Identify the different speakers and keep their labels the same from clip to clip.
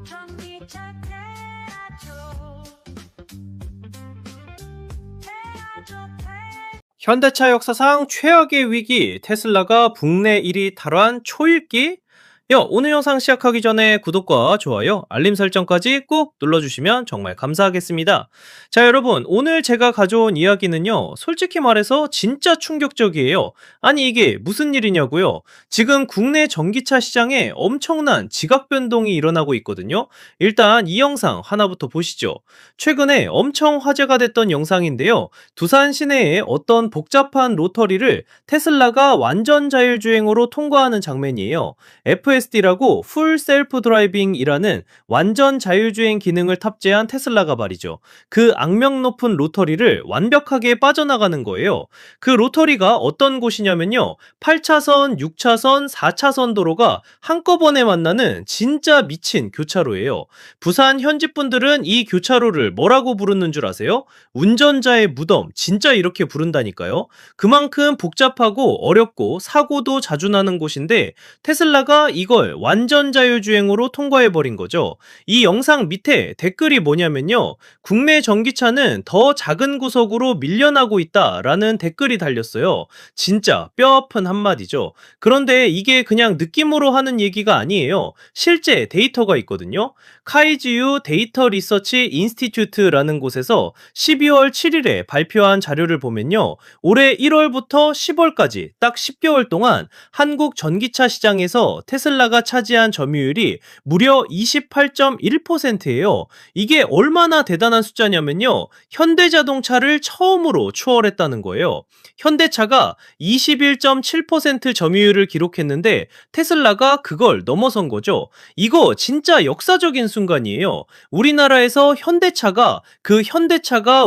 Speaker 1: 전기차 태아조
Speaker 2: 현대차 역사상 최악의 위기, 테슬라가 국내 1위 탈환 초읽기? 오늘 영상 시작하기 전에 구독과 좋아요, 알림 설정까지 꼭 눌러주시면 정말 감사하겠습니다. 자, 여러분, 오늘 제가 가져온 이야기는요, 솔직히 말해서 진짜 충격적이에요. 아니, 이게 무슨 일이냐고요? 지금 국내 전기차 시장에 엄청난 지각 변동이 일어나고 있거든요. 일단 이 영상 하나부터 보시죠. 최근에 엄청 화제가 됐던 영상인데요. 두산 시내에 어떤 복잡한 로터리를 테슬라가 완전 자율주행으로 통과하는 장면이에요. FSD라고 풀 셀프 드라이빙이라는 완전 자율주행 기능을 탑재한 테슬라가 말이죠. 그 악명 높은 로터리를 완벽하게 빠져나가는 거예요. 그 로터리가 어떤 곳이냐면요. 8차선, 6차선, 4차선 도로가 한꺼번에 만나는 진짜 미친 교차로예요. 부산 현지 분들은 이 교차로를 뭐라고 부르는 줄 아세요? 운전자의 무덤, 진짜 이렇게 부른다니까요. 그만큼 복잡하고 어렵고 사고도 자주 나는 곳인데 테슬라가 이걸 완전 자율주행으로 통과해버린 거죠. 이 영상 밑에 댓글이 뭐냐면요. 국내 전기차는 더 작은 구석으로 밀려나고 있다라는 댓글이 달렸어요. 진짜 뼈아픈 한마디죠. 그런데 이게 그냥 느낌으로 하는 얘기가 아니에요. 실제 데이터가 있거든요. 카이지유 데이터 리서치 인스티튜트라는 곳에서 12월 7일에 발표한 자료를 보면요. 올해 1월부터 10월까지 딱 10개월 동안 한국 전기차 시장에서 테슬라가 차지한 점유율이 무려 28.1%예요. 이게 얼마나 대단한 숫자냐면요. 현대자동차를 처음으로 추월했다는 거예요. 현대차가 21.7% 점유율을 기록했는데 테슬라가 그걸 넘어선 거죠. 이거 진짜 역사적인 순간이에요. 우리나라에서 현대차가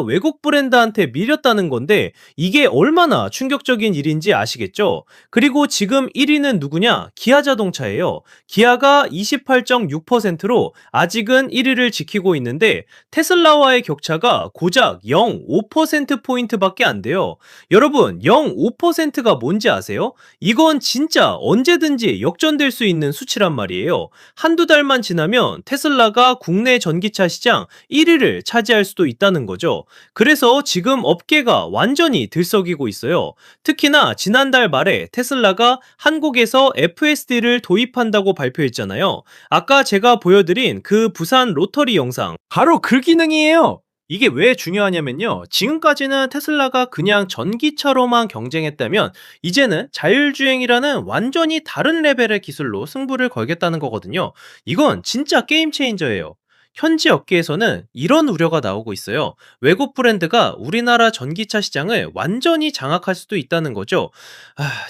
Speaker 2: 외국 브랜드한테 밀렸다는 건데 이게 얼마나 충격적인 일인지 아시겠죠? 그리고 지금 1위는 누구냐? 기아 자동차예요. 기아가 28.6%로 아직은 1위를 지키고 있는데 테슬라와의 격차가 고작 0.5%포인트밖에 안 돼요. 여러분, 0.5%가 뭔지 아세요? 이건 진짜 언제든지 역전될 수 있는 수치란 말이에요. 한두 달만 지나면 테슬라가 국내 전기차 시장 1위를 차지할 수도 있다는 거죠. 그래서 지금 업계가 완전히 들썩이고 있어요. 특히나 지난달 말에 테슬라가 한국에서 FSD를 도입한다고 발표했잖아요. 아까 제가 보여드린 그 부산 로터리 영상, 바로 그 기능이에요. 이게 왜 중요하냐면요. 지금까지는 테슬라가 그냥 전기차로만 경쟁했다면 이제는 자율주행이라는 완전히 다른 레벨의 기술로 승부를 걸겠다는 거거든요. 이건 진짜 게임 체인저예요. 현지 업계에서는 이런 우려가 나오고 있어요. 외국 브랜드가 우리나라 전기차 시장을 완전히 장악할 수도 있다는 거죠.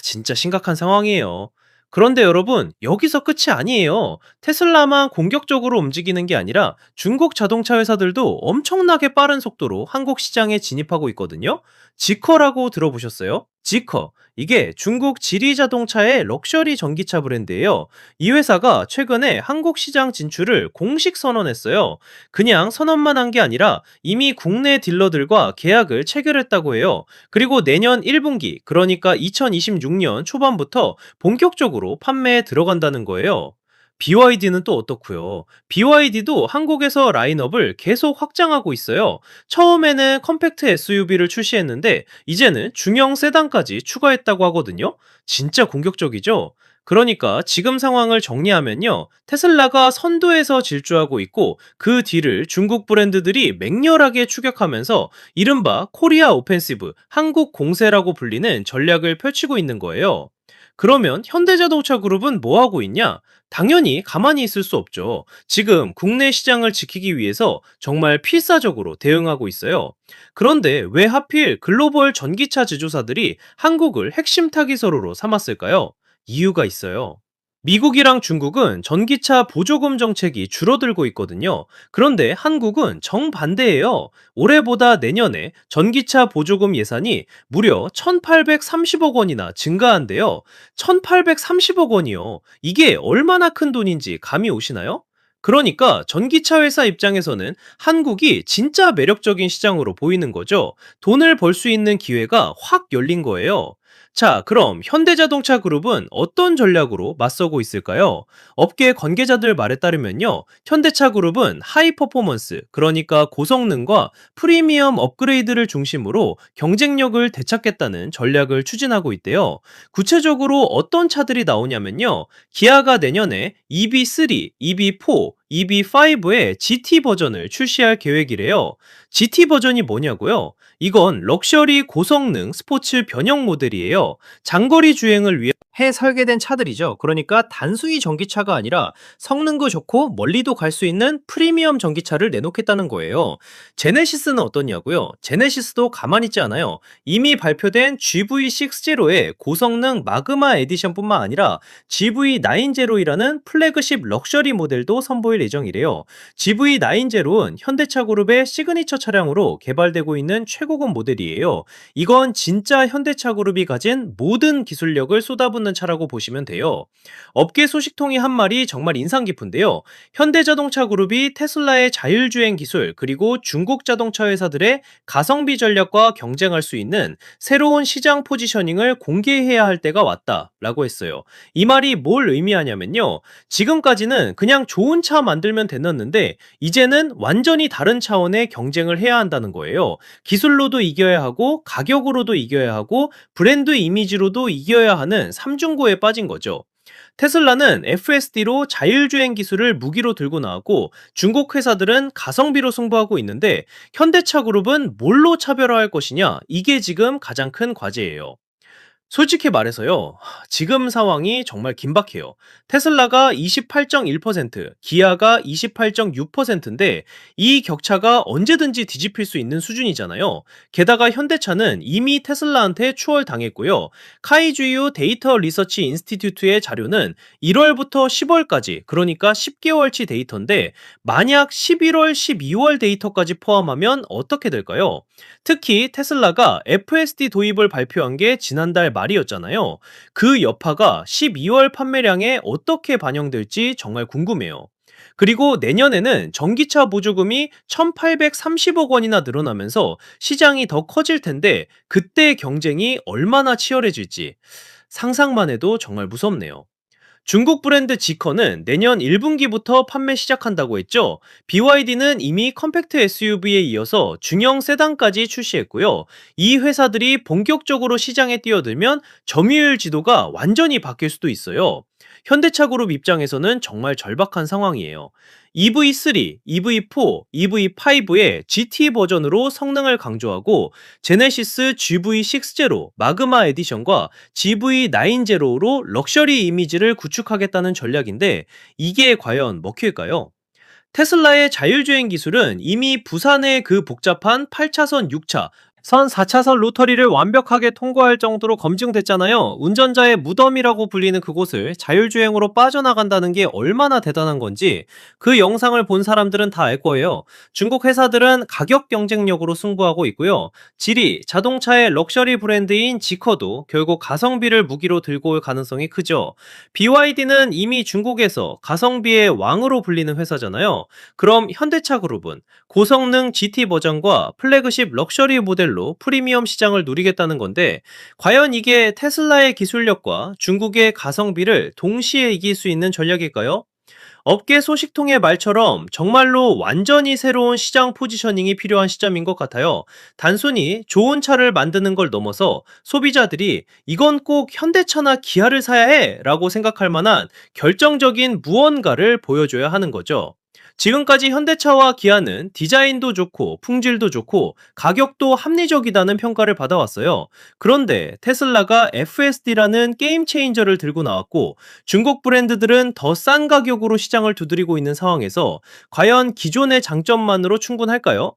Speaker 2: 진짜 심각한 상황이에요. 그런데 여러분, 여기서 끝이 아니에요. 테슬라만 공격적으로 움직이는 게 아니라 중국 자동차 회사들도 엄청나게 빠른 속도로 한국 시장에 진입하고 있거든요. 지커라고 들어보셨어요? 지커. 이게 중국 지리 자동차의 럭셔리 전기차 브랜드예요. 이 회사가 최근에 한국 시장 진출을 공식 선언했어요. 그냥 선언만 한 게 아니라 이미 국내 딜러들과 계약을 체결했다고 해요. 그리고 내년 1분기, 그러니까 2026년 초반부터 본격적으로 판매에 들어간다는 거예요. BYD는 또 어떻고요? BYD도 한국에서 라인업을 계속 확장하고 있어요. 처음에는 컴팩트 SUV를 출시했는데 이제는 중형 세단까지 추가했다고 하거든요. 진짜 공격적이죠? 그러니까 지금 상황을 정리하면요. 테슬라가 선두에서 질주하고 있고 그 뒤를 중국 브랜드들이 맹렬하게 추격하면서 이른바 코리아 오펜시브, 한국 공세라고 불리는 전략을 펼치고 있는 거예요. 그러면 현대자동차 그룹은 뭐 하고 있냐? 당연히 가만히 있을 수 없죠. 지금 국내 시장을 지키기 위해서 정말 필사적으로 대응하고 있어요. 그런데 왜 하필 글로벌 전기차 제조사들이 한국을 핵심 타깃으로 삼았을까요? 이유가 있어요. 미국이랑 중국은 전기차 보조금 정책이 줄어들고 있거든요. 그런데 한국은 정반대예요. 올해보다 내년에 전기차 보조금 예산이 무려 1,830억 원이나 증가한대요. 1,830억 원이요. 이게 얼마나 큰 돈인지 감이 오시나요? 그러니까 전기차 회사 입장에서는 한국이 진짜 매력적인 시장으로 보이는 거죠. 돈을 벌 수 있는 기회가 확 열린 거예요. 자, 그럼 현대자동차 그룹은 어떤 전략으로 맞서고 있을까요? 업계 관계자들 말에 따르면요, 현대차 그룹은 하이 퍼포먼스, 그러니까 고성능과 프리미엄 업그레이드를 중심으로 경쟁력을 되찾겠다는 전략을 추진하고 있대요. 구체적으로 어떤 차들이 나오냐면요, 기아가 내년에 EV3, EV4, EV5의 GT 버전을 출시할 계획이래요. GT 버전이 뭐냐고요? 이건 럭셔리 고성능 스포츠 변형 모델이에요. 장거리 주행을 위해 설계된 차들이죠. 그러니까 단순히 전기차가 아니라 성능도 좋고 멀리도 갈 수 있는 프리미엄 전기차를 내놓겠다는 거예요. 제네시스는 어떠냐고요? 제네시스도 가만히 있지 않아요. 이미 발표된 GV60의 고성능 마그마 에디션뿐만 아니라 GV90이라는 플래그십 럭셔리 모델도 선보일 예정이래요. GV90은 현대차 그룹의 시그니처 차량으로 개발되고 있는 최고급 모델이에요. 이건 진짜 현대차 그룹이 가진 모든 기술력을 쏟아붓는 차라고 보시면 돼요. 업계 소식통이 한 말이 정말 인상 깊은데요. 현대자동차 그룹이 테슬라의 자율주행 기술 그리고 중국 자동차 회사들의 가성비 전략과 경쟁할 수 있는 새로운 시장 포지셔닝을 공개해야 할 때가 왔다라고 했어요. 이 말이 뭘 의미하냐면요. 지금까지는 그냥 좋은 차 만들면 됐었는데 이제는 완전히 다른 차원의 경쟁을 해야 한다는 거예요. 기술로도 이겨야 하고 가격으로도 이겨야 하고 브랜드 이미지로도 이겨야 하는 삼중고에 빠진 거죠. 테슬라는 FSD로 자율주행 기술을 무기로 들고 나왔고 중국 회사들은 가성비로 승부하고 있는데 현대차 그룹은 뭘로 차별화할 것이냐? 이게 지금 가장 큰 과제예요. 솔직히 말해서요, 지금 상황이 정말 긴박해요. 테슬라가 28.1%, 기아가 28.6%인데 이 격차가 언제든지 뒤집힐 수 있는 수준이잖아요. 게다가 현대차는 이미 테슬라한테 추월당했고요. 카이주유 데이터 리서치 인스티튜트의 자료는 1월부터 10월까지, 그러니까 10개월치 데이터인데 만약 11월, 12월 데이터까지 포함하면 어떻게 될까요? 특히 테슬라가 FSD 도입을 발표한 게 지난달 말이었잖아요. 그 여파가 12월 판매량에 어떻게 반영될지 정말 궁금해요. 그리고 내년에는 전기차 보조금이 1,830억 원이나 늘어나면서 시장이 더 커질 텐데 그때 경쟁이 얼마나 치열해질지 상상만 해도 정말 무섭네요. 중국 브랜드 지커는 내년 1분기부터 판매 시작한다고 했죠. BYD는 이미 컴팩트 SUV에 이어서 중형 세단까지 출시했고요. 이 회사들이 본격적으로 시장에 뛰어들면 점유율 지도가 완전히 바뀔 수도 있어요. 현대차 그룹 입장에서는 정말 절박한 상황이에요. EV3, EV4, EV5의 GT 버전으로 성능을 강조하고 제네시스 GV60, 마그마 에디션과 GV90로 럭셔리 이미지를 구축하겠다는 전략인데 이게 과연 먹힐까요? 테슬라의 자율주행 기술은 이미 부산의 그 복잡한 8차선 6차, 선 4차선 로터리를 완벽하게 통과할 정도로 검증됐잖아요. 운전자의 무덤이라고 불리는 그곳을 자율주행으로 빠져나간다는 게 얼마나 대단한 건지 그 영상을 본 사람들은 다 알 거예요. 중국 회사들은 가격 경쟁력으로 승부하고 있고요. 지리, 자동차의 럭셔리 브랜드인 지커도 결국 가성비를 무기로 들고 올 가능성이 크죠. BYD는 이미 중국에서 가성비의 왕으로 불리는 회사잖아요. 그럼 현대차 그룹은 고성능 GT 버전과 플래그십 럭셔리 모델로 프리미엄 시장을 누리겠다는 건데 과연 이게 테슬라의 기술력과 중국의 가성비를 동시에 이길 수 있는 전략일까요? 업계 소식통의 말처럼 정말로 완전히 새로운 시장 포지셔닝이 필요한 시점인 것 같아요. 단순히 좋은 차를 만드는 걸 넘어서 소비자들이 이건 꼭 현대차나 기아를 사야 해 라고 생각할 만한 결정적인 무언가를 보여줘야 하는 거죠. 지금까지 현대차와 기아는 디자인도 좋고 품질도 좋고 가격도 합리적이다는 평가를 받아왔어요. 그런데 테슬라가 FSD라는 게임 체인저를 들고 나왔고 중국 브랜드들은 더 싼 가격으로 시장을 두드리고 있는 상황에서 과연 기존의 장점만으로 충분할까요?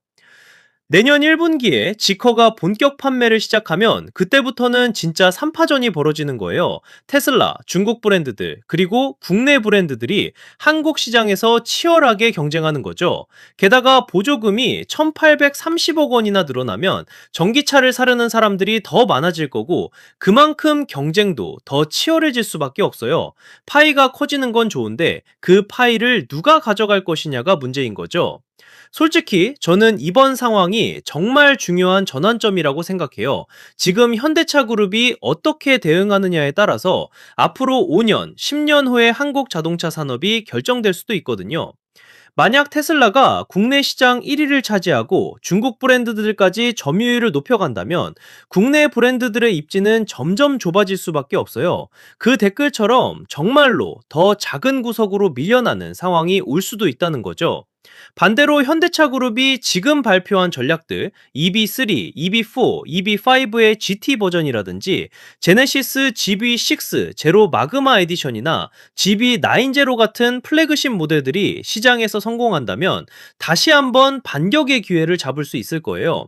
Speaker 2: 내년 1분기에 지커가 본격 판매를 시작하면 그때부터는 진짜 3파전이 벌어지는 거예요. 테슬라, 중국 브랜드들, 그리고 국내 브랜드들이 한국 시장에서 치열하게 경쟁하는 거죠. 게다가 보조금이 1,830억 원이나 늘어나면 전기차를 사려는 사람들이 더 많아질 거고 그만큼 경쟁도 더 치열해질 수밖에 없어요. 파이가 커지는 건 좋은데 그 파이를 누가 가져갈 것이냐가 문제인 거죠. 솔직히 저는 이번 상황이 정말 중요한 전환점이라고 생각해요. 지금 현대차 그룹이 어떻게 대응하느냐에 따라서 앞으로 5년, 10년 후에 한국 자동차 산업이 결정될 수도 있거든요. 만약 테슬라가 국내 시장 1위를 차지하고 중국 브랜드들까지 점유율을 높여간다면 국내 브랜드들의 입지는 점점 좁아질 수밖에 없어요. 그 댓글처럼 정말로 더 작은 구석으로 밀려나는 상황이 올 수도 있다는 거죠. 반대로 현대차 그룹이 지금 발표한 전략들 EB3, EB4, EB5의 GT 버전이라든지 제네시스 GB6 제로 마그마 에디션이나 GB9 제로 같은 플래그십 모델들이 시장에서 성공한다면 다시 한번 반격의 기회를 잡을 수 있을 거예요.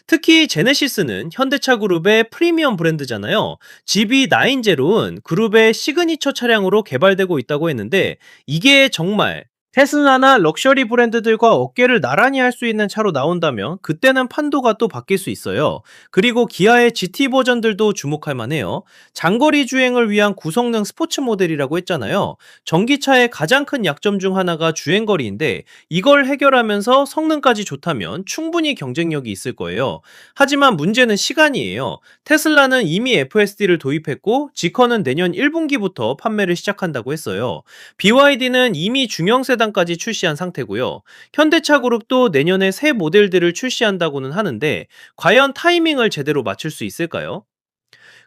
Speaker 2: 특히 제네시스는 현대차 그룹의 프리미엄 브랜드잖아요. GB9 제로는 그룹의 시그니처 차량으로 개발되고 있다고 했는데 이게 정말 테슬라나 럭셔리 브랜드들과 어깨를 나란히 할 수 있는 차로 나온다면 그때는 판도가 또 바뀔 수 있어요. 그리고 기아의 GT 버전들도 주목할 만해요. 장거리 주행을 위한 구성능 스포츠 모델이라고 했잖아요. 전기차의 가장 큰 약점 중 하나가 주행거리인데 이걸 해결하면서 성능까지 좋다면 충분히 경쟁력이 있을 거예요. 하지만 문제는 시간이에요. 테슬라는 이미 FSD를 도입했고 지커는 내년 1분기부터 판매를 시작한다고 했어요. BYD는 이미 중형 세단까지 출시한 상태고요. 현대차 그룹도 내년에 새 모델들을 출시한다고는 하는데 과연 타이밍을 제대로 맞출 수 있을까요?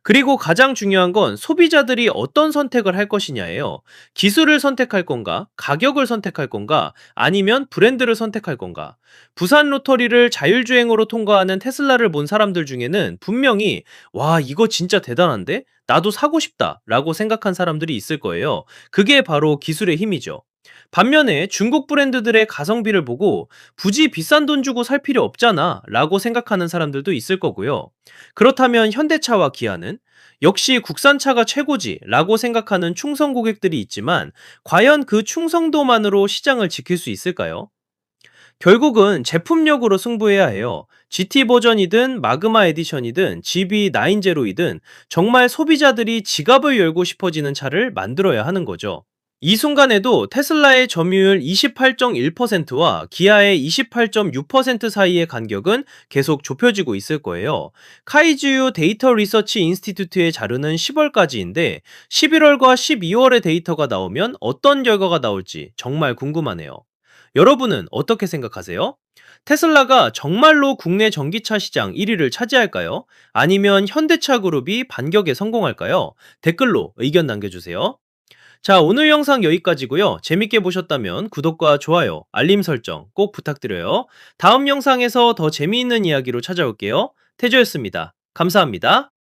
Speaker 2: 그리고 가장 중요한 건 소비자들이 어떤 선택을 할 것이냐예요. 기술을 선택할 건가? 가격을 선택할 건가? 아니면 브랜드를 선택할 건가? 부산 로터리를 자율주행으로 통과하는 테슬라를 본 사람들 중에는 분명히 와, 이거 진짜 대단한데? 나도 사고 싶다 라고 생각한 사람들이 있을 거예요. 그게 바로 기술의 힘이죠. 반면에 중국 브랜드들의 가성비를 보고 굳이 비싼 돈 주고 살 필요 없잖아 라고 생각하는 사람들도 있을 거고요. 그렇다면 현대차와 기아는 역시 국산차가 최고지 라고 생각하는 충성 고객들이 있지만 과연 그 충성도만으로 시장을 지킬 수 있을까요? 결국은 제품력으로 승부해야 해요. GT 버전이든 마그마 에디션이든 GB9 제로이든 정말 소비자들이 지갑을 열고 싶어지는 차를 만들어야 하는 거죠. 이 순간에도 테슬라의 점유율 28.1%와 기아의 28.6% 사이의 간격은 계속 좁혀지고 있을 거예요. 카이지유 데이터 리서치 인스티튜트의 자료는 10월까지인데 11월과 12월의 데이터가 나오면 어떤 결과가 나올지 정말 궁금하네요. 여러분은 어떻게 생각하세요? 테슬라가 정말로 국내 전기차 시장 1위를 차지할까요? 아니면 현대차 그룹이 반격에 성공할까요? 댓글로 의견 남겨주세요. 자, 오늘 영상 여기까지고요. 재밌게 보셨다면 구독과 좋아요, 알림 설정 꼭 부탁드려요. 다음 영상에서 더 재미있는 이야기로 찾아올게요. 태조였습니다. 감사합니다.